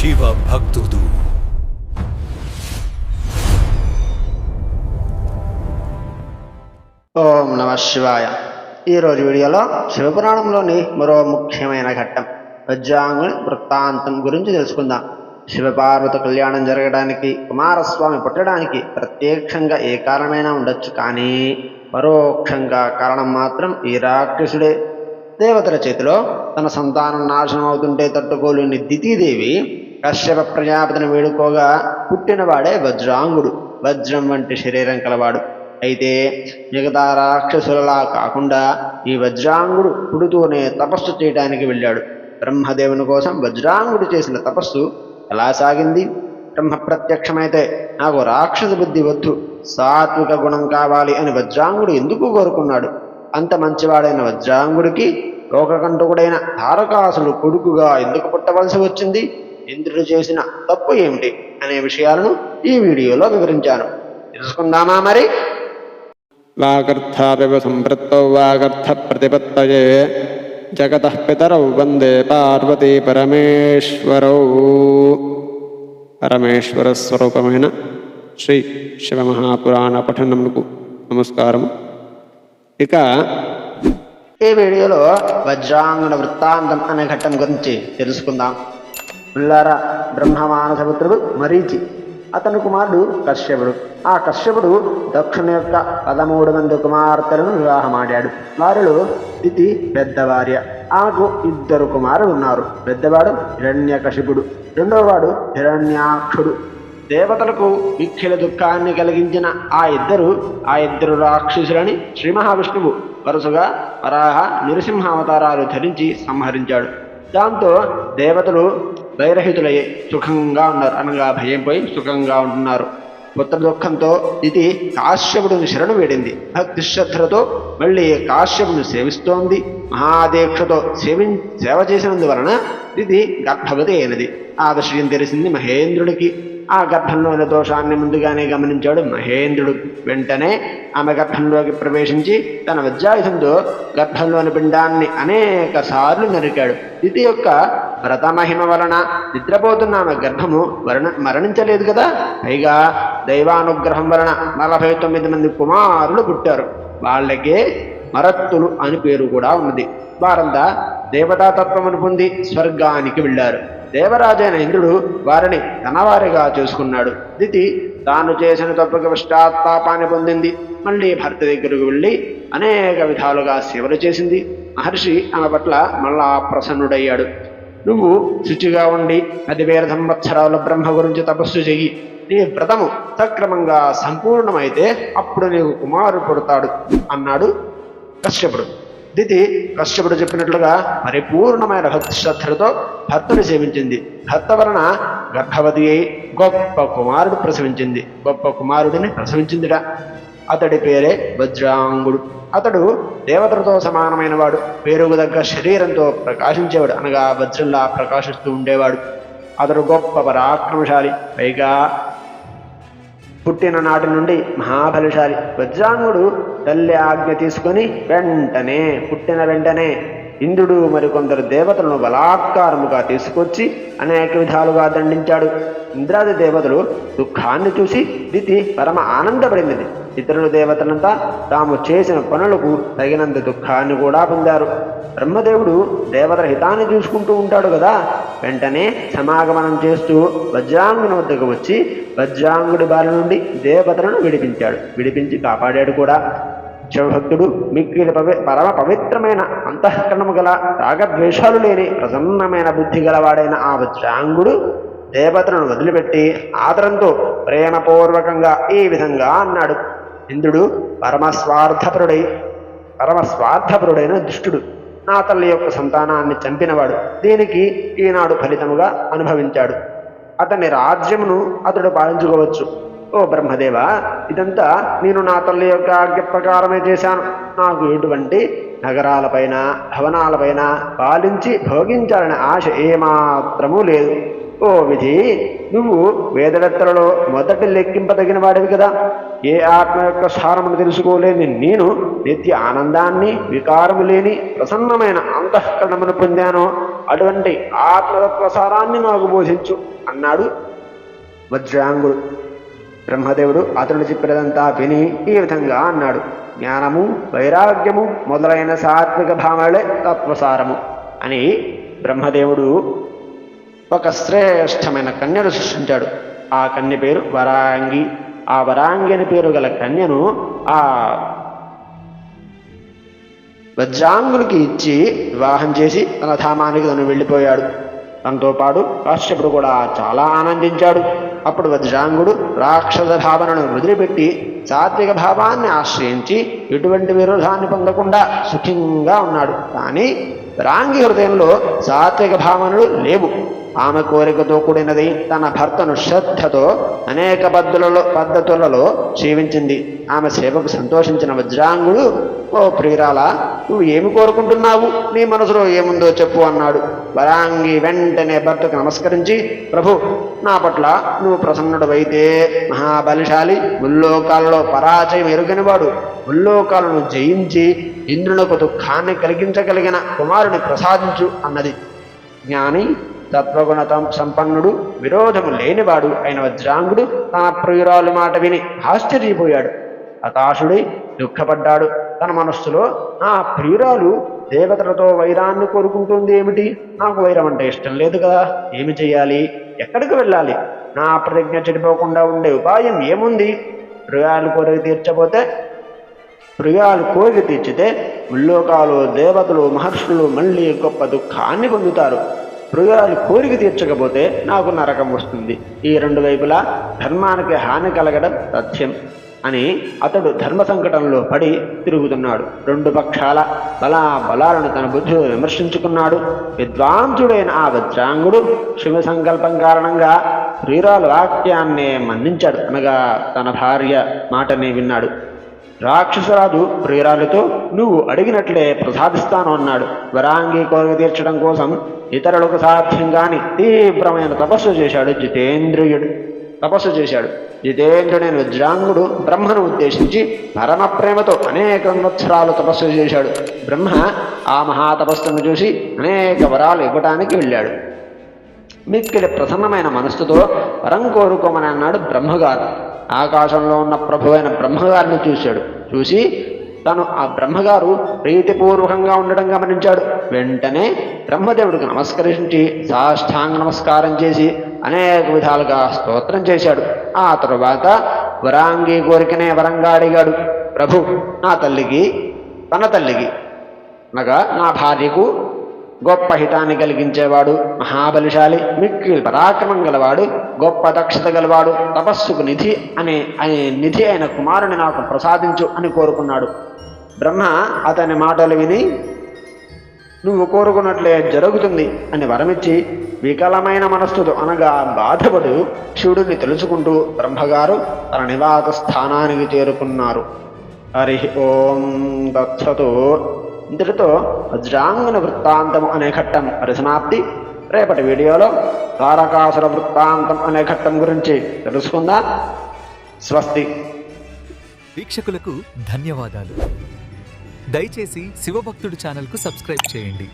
శివ భక్తుడు. ఓం నమ శివాయ. ఈరోజు వీడియోలో శివపురాణంలోని మరో ముఖ్యమైన ఘట్టం వజ్రాంగుని వృత్తాంతం గురించి తెలుసుకుందాం. శివపార్వత కళ్యాణం జరగడానికి, కుమారస్వామి పుట్టడానికి ప్రత్యక్షంగా ఏ కారణమైనా ఉండొచ్చు, కానీ పరోక్షంగా కారణం మాత్రం ఈ రాక్షసుడే. దేవతల చేతిలో తన సంతానం నాశనం అవుతుంటే తట్టుకోలేని దితీదేవి కశ్యప ప్రజాపతిని వేడుకోగా పుట్టినవాడే వజ్రాంగుడు. వజ్రం వంటి శరీరం కలవాడు. అయితే మిగతా రాక్షసులలా కాకుండా ఈ వజ్రాంగుడు పుడుతూనే తపస్సు చేయడానికి వెళ్ళాడు. బ్రహ్మదేవుని కోసం వజ్రాంగుడు చేసిన తపస్సు ఎలా సాగింది? బ్రహ్మ ప్రత్యక్షమైతే నాకు రాక్షస బుద్ధి వద్దు, సాత్విక గుణం కావాలి అని వజ్రాంగుడు ఎందుకు కోరుకున్నాడు? అంత మంచివాడైన వజ్రాంగుడికి లోకకంటకుడైన తారకాసుడు కొడుకుగా ఎందుకు పుట్టవలసి వచ్చింది? ఇంద్రుడు చేసిన తప్పు ఏమిటి అనే విషయాలను ఈ వీడియోలో వివరించాను. తెలుసుకుందామా మరి? వాగర్థాపివ సంపృత్తౌ వాగర్థ ప్రతిపత్తయే జగతః పితరౌ వందే పార్వతీ పరమేశ్వరౌ. పరమేశ్వర స్వరూపమైన శ్రీ శివమహాపురాణ పఠనముకు నమస్కారము. ఇక ఈ వీడియోలో వజ్రాంగుడ వృత్తాంతం అనే ఘట్టం గురించి తెలుసుకుందాం. పిల్లారా, బ్రహ్మమానసపుత్రుడు మరీచి, అతని కుమారుడు కశ్యపుడు. ఆ కశ్యపుడు దక్షుని యొక్క 13 మంది కుమార్తెలను వివాహమాడాడు. వారిలో దితి పెద్ద భార్య. ఆమెకు 2 కుమారులు ఉన్నారు. పెద్దవాడు హిరణ్యకశిపుడు, రెండోవాడు హిరణ్యాక్షుడు. దేవతలకు మిక్కిల దుఃఖాన్ని కలిగించిన ఆ ఇద్దరు రాక్షసులని శ్రీ మహావిష్ణువు వరుసగా వరాహ, నృసింహ అవతారాలు ధరించి సంహరించాడు. దాంతో దేవతలు భయరహితులయ్యే సుఖంగా ఉన్నారు, అనగా భయం పోయి సుఖంగా ఉంటున్నారు. పుత్ర దుఃఖంతో ఇది కాశ్యపుడిని శరణు వేడింది. భక్తి శ్రద్ధలతో మళ్ళీ కాశ్యపుడిని సేవిస్తోంది. మహాదీక్షతో సేవ చేసినందువలన ఇది గర్భవతి అయినది. ఆ విషయం తెలిసింది మహేంద్రుడికి. ఆ గర్భంలోని దోషాన్ని ముందుగానే గమనించాడు మహేంద్రుడు. వెంటనే ఆమె గర్భంలోకి ప్రవేశించి తన వజ్రాయుధంతో గర్భంలోని పిండాన్ని అనేక సార్లు నరికాడు. దితి యొక్క వ్రతమహిమ వలన నిద్రపోతున్న ఆమె గర్భము మరణించలేదు కదా. పైగా దైవానుగ్రహం వలన 49 మంది కుమారులు పుట్టారు. వాళ్ళకే మరత్తులు అని పేరు కూడా ఉన్నది. వారంతా దేవతాతత్వమును పొంది స్వర్గానికి వెళ్ళారు. దేవరాజైన ఇంద్రుడు వారిని తనవారిగా చేసుకున్నాడు. దితి తాను చేసిన తప్పుకి పశ్చాత్తాపాన్ని పొందింది. మళ్ళీ భర్త దగ్గరకు వెళ్ళి అనేక విధాలుగా సేవలు చేసింది. మహర్షి ఆమె పట్ల మళ్ళా ప్రసన్నుడయ్యాడు. నువ్వు శుచిగా ఉండి 10,000 సంవత్సరాల బ్రహ్మ గురించి తపస్సు చెయ్యి. నీ వ్రతము సక్రమంగా సంపూర్ణమైతే అప్పుడు నీకు కుమారుడు పుడతాడు అన్నాడు కశ్యపుడు. దితి కశ్యపుడు చెప్పినట్లుగా పరిపూర్ణమైన భక్తి శ్రద్ధలతో భర్తను సేవించింది. భర్త వలన గర్భవతి అయి గొప్ప కుమారుడు ప్రసవించింది. గొప్ప కుమారుడిని ప్రసవించిందిట. అతడి పేరే వజ్రాంగుడు. అతడు దేవతలతో సమానమైన వాడు. పేరుకు తగ్గ శరీరంతో ప్రకాశించేవాడు, అనగా వజ్రంలా ప్రకాశిస్తూ ఉండేవాడు. అతడు గొప్ప పరాక్రమశాలి. పైగా పుట్టిన నాటి నుండి మహాబలశాలి. వజ్రాంగుడు తల్లి ఆజ్ఞ తీసుకొని పుట్టిన వెంటనే ఇంద్రుడు మరికొందరు దేవతలను బలాత్కారముగా తీసుకొచ్చి అనేక విధాలుగా దండించాడు. ఇంద్రాది దేవతలు దుఃఖాన్ని చూసి దితి పరమ ఆనందపడినది. ఇతరుల దేవతలంతా తాము చేసిన పనులకు తగినంత దుఃఖాన్ని కూడా పొందారు. బ్రహ్మదేవుడు దేవతల హితాన్ని చూసుకుంటూ ఉంటాడు కదా. వెంటనే సమాగమనం చేస్తూ వజ్రాంగుని వద్దకు వచ్చి వజ్రాంగుడి బారి నుండి దేవతలను విడిపించి కాపాడాడు కూడా. శివభక్తుడు మిక్కిలి పరమ పవిత్రమైన అంతఃకరణము గల రాగద్వేషాలు లేని ప్రసన్నమైన బుద్ధి గలవాడైన ఆ వజ్రాంగుడు దేవతలను వదిలిపెట్టి ఆదరంతో ప్రేమపూర్వకంగా ఈ విధంగా అన్నాడు. ఇంద్రుడు పరమస్వార్థపరుడైన దుష్టుడు. నా తల్లి యొక్క సంతానాన్ని చంపినవాడు. దీనికి ఈనాడు ఫలితముగా అనుభవించాడు. అతని రాజ్యమును అతడు పాలించుకోవచ్చు. ఓ బ్రహ్మదేవ, ఇదంతా నేను నా తల్లి యొక్క ఆజ్ఞ ప్రకారమే చేశాను. నాకు ఎటువంటి నగరాలపైన భవనాలపైన పాలించి భోగించాలనే ఆశ ఏమాత్రమూ లేదు. ఓ విధి, నువ్వు వేదవేత్తలలో మొదటి లెక్కింపదగిన వాడివి కదా. ఏ ఆత్మ యొక్క సారమును తెలుసుకోలేని నేను నిత్య ఆనందాన్ని, వికారము లేని ప్రసన్నమైన అంతఃకరణమును పొందానో అటువంటి ఆత్మతత్వ సారాన్ని నాకు బోధించు అన్నాడు వజ్రాంగుడు. బ్రహ్మదేవుడు అతడు చెప్పినదంతా విని ఈ విధంగా అన్నాడు: జ్ఞానము, వైరాగ్యము మొదలైన సాత్విక భావనలే తత్వసారము అని బ్రహ్మదేవుడు ఒక శ్రేష్టమైన కన్యను సృష్టించాడు. ఆ కన్య పేరు వరాంగి. ఆ వరాంగి అని పేరు గల కన్యను ఆ వజ్రాంగునికి ఇచ్చి వివాహం చేసి తన ధామానికి తను వెళ్ళిపోయాడు. తనతో పాటు కాశ్యపుడు కూడా చాలా ఆనందించాడు. అప్పుడు వజ్రాంగుడు రాక్షస భావనను వదిలిపెట్టి సాత్విక భావాన్ని ఆశ్రయించి ఎటువంటి విరోధాన్ని పొందకుండా సుఖంగా ఉన్నాడు. కానీ వరాంగి హృదయంలో సాత్విక భావనలు లేవు. ఆమె కోరికతో కూడినది తన భర్తను శ్రద్ధతో అనేక పద్ధతులలో సేవించింది. ఆమె సేవకు సంతోషించిన వజ్రాంగుడు, ఓ ప్రియురాలా, నువ్వు ఏమి కోరుకుంటున్నావు? నీ మనసులో ఏముందో చెప్పు అన్నాడు. వరాంగి వెంటనే భర్తకు నమస్కరించి, ప్రభు, నా పట్ల నువ్వు ప్రసన్నుడవైతే మహాబలిశాలి, ముల్లోకాలలో పరాజయం ఎరుగనివాడు, ముల్లోకాలను జయించి ఇంద్రునకు దుఃఖాన్ని కలిగించగలిగిన కుమారుని ప్రసాదించు అన్నది. జ్ఞాని, తత్వగుణ సంపన్నుడు, విరోధము లేనివాడు అయిన వజ్రాంగుడు తన ప్రియురాలు మాట విని ఆశ్చర్యపోయాడు. హతాశుడై దుఃఖపడ్డాడు. తన మనస్సులో, నా ప్రియురాలు దేవతలతో వైరాన్ని కోరుకుంటుంది ఏమిటి? నాకు వైరం అంటే ఇష్టం లేదు కదా, ఏమి చెయ్యాలి? ఎక్కడికి వెళ్ళాలి? నా ప్రతిజ్ఞ చెడిపోకుండా ఉండే ఉపాయం ఏముంది? ప్రియురాలు కోరిక తీర్చితే ముల్లోకాలు, దేవతలు, మహర్షులు మళ్ళీ గొప్ప దుఃఖాన్ని పొందుతారు. ప్రియురాలు కోరిక తీర్చకపోతే నాకు నరకం వస్తుంది. ఈ రెండు వైపులా ధర్మానికి హాని కలగడం తథ్యం అని అతడు ధర్మ సంకటంలో పడి తిరుగుతున్నాడు. రెండు పక్షాల బలాలను తన బుద్ధిలో విమర్శించుకున్నాడు. విద్వాంసుడైన ఆ వజ్రాంగుడు శుభ సంకల్పం కారణంగా ప్రియురాలు వాక్యాన్నే మన్నించాడు. అనగా తన భార్య మాటనే విన్నాడు. రాక్షసరాజు ప్రియురాలతో, నువ్వు అడిగినట్లే ప్రసాదిస్తాను అన్నాడు. వరాంగి కోరిక తీర్చడం కోసం ఇతరులకు సాధ్యం కాని తీవ్రమైన తపస్సు చేశాడు జితేంద్రుడైన వజ్రాంగుడు బ్రహ్మను ఉద్దేశించి పరమ ప్రేమతో అనేక సంవత్సరాలు తపస్సు చేశాడు. బ్రహ్మ ఆ మహాతపస్సును చూసి అనేక వరాలు ఇవ్వటానికి వెళ్ళాడు. మిక్కిలి ప్రసన్నమైన మనస్సుతో వరం కోరుకోమని అన్నాడు బ్రహ్మగారు. ఆకాశంలో ఉన్న ప్రభువైన బ్రహ్మగారిని చూసి తను ఆ బ్రహ్మగారు ప్రీతిపూర్వకంగా ఉండడం గమనించాడు. వెంటనే బ్రహ్మదేవుడికి నమస్కరించి సాష్టాంగ నమస్కారం చేసి అనేక విధాలుగా స్తోత్రం చేశాడు. ఆ తరువాత వరాంగి కోరికనే వరంగా అడిగాడు. ప్రభు, తన తల్లికి అనగా నా భార్యకు గొప్ప హితాన్ని కలిగించేవాడు, మహాబలిశాలి, మిక్కిలి పరాక్రమం గలవాడు, గొప్ప దక్షత గలవాడు, తపస్సుకు నిధి అయిన కుమారుని నాకు ప్రసాదించు అని కోరుకున్నాడు. బ్రహ్మ అతని మాటలు విని, నువ్వు కోరుకున్నట్లే జరుగుతుంది అని వరమిచ్చి వికలమైన మనస్సుతో అనగా బాధపడు శివుడిని తెలుసుకుంటూ బ్రహ్మగారు తన నివాస స్థానానికి చేరుకున్నారు. హరి ఓం దత్సతో. ఇంతటితో వజ్రాంగన వృత్తాంతం అనే ఘట్టం పరిసమాప్తి. రేపటి వీడియోలో తారకాసుర వృత్తాంతం అనే ఘట్టం గురించి తెలుసుకుందాం. స్వస్తి. వీక్షకులకు ధన్యవాదాలు. దయచేసి శివభక్తుడు ఛానల్కు సబ్స్క్రైబ్ చేయండి.